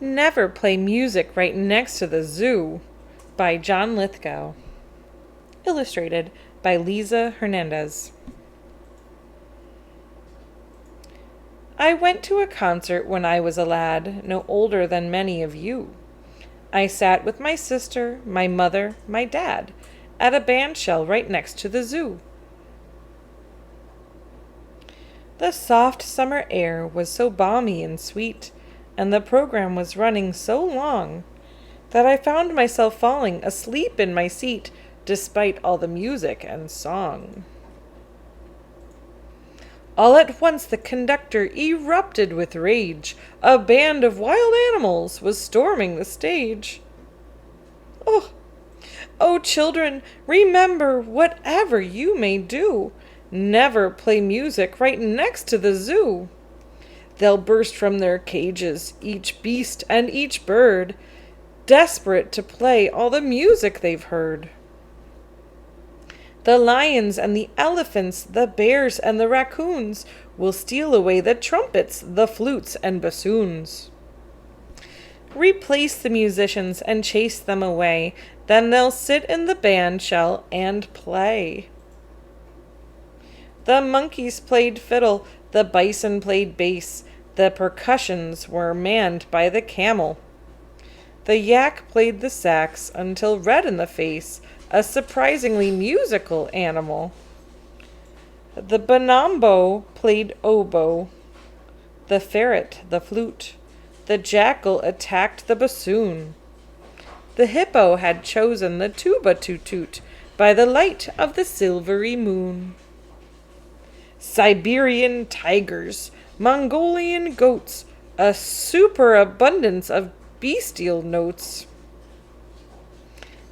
Never play music right next to the zoo, by John Lithgow. Illustrated by Liza Hernandez. I went to a concert when I was a lad, no older than many of you. I sat with my sister, my mother, my dad, at a bandshell right next to the zoo. The soft summer air was so balmy and sweet, and the program was running so long, that I found myself falling asleep in my seat, despite all the music and song. All at once the conductor erupted with rage. A band of wild animals was storming the stage. Oh, oh, children, remember, whatever you may do, never play music right next to the zoo. They'll burst from their cages, each beast and each bird, desperate to play all the music they've heard. The lions and the elephants, the bears and the raccoons will steal away the trumpets, the flutes and bassoons. Replace the musicians and chase them away, then they'll sit in the bandshell and play. The monkeys played fiddle, the bison played bass, the percussions were manned by the camel. The yak played the sax until red in the face, a surprisingly musical animal. The bonobo played oboe, the ferret the flute, the jackal attacked the bassoon. The hippo had chosen the tuba to toot by the light of the silvery moon. Siberian tigers, Mongolian goats, a superabundance of bestial notes.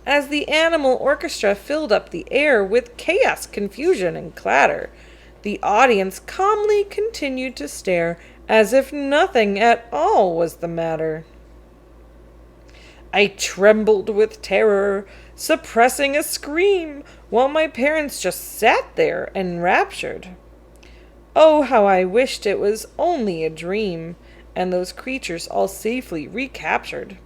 As the animal orchestra filled up the air with chaos, confusion, and clatter, the audience calmly continued to stare as if nothing at all was the matter. I trembled with terror, suppressing a scream, while my parents just sat there enraptured. Oh, how I wished it was only a dream, and those creatures all safely recaptured.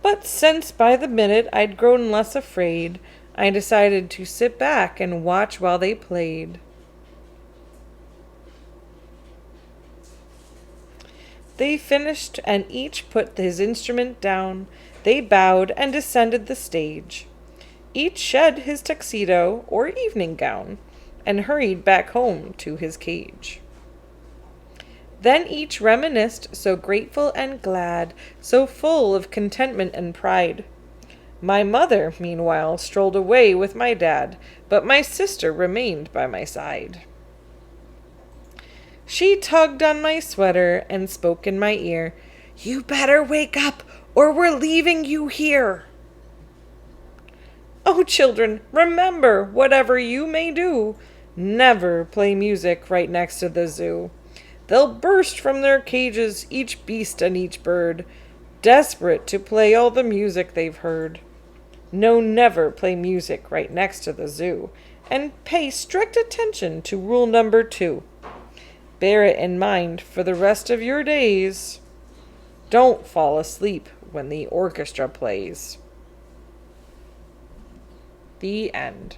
But since by the minute I'd grown less afraid, I decided to sit back and watch while they played. They finished and each put his instrument down. They bowed and descended the stage. Each shed his tuxedo or evening gown and hurried back home to his cage. Then each reminisced, so grateful and glad, so full of contentment and pride. My mother, meanwhile, strolled away with my dad, but my sister remained by my side. She tugged on my sweater and spoke in my ear, "You better wake up, or we're leaving you here." Oh, children, remember, whatever you may do, never play music right next to the zoo. They'll burst from their cages, each beast and each bird, desperate to play all the music they've heard. No, never play music right next to the zoo, and pay strict attention to rule number 2. Bear it in mind for the rest of your days. Don't fall asleep when the orchestra plays. The end.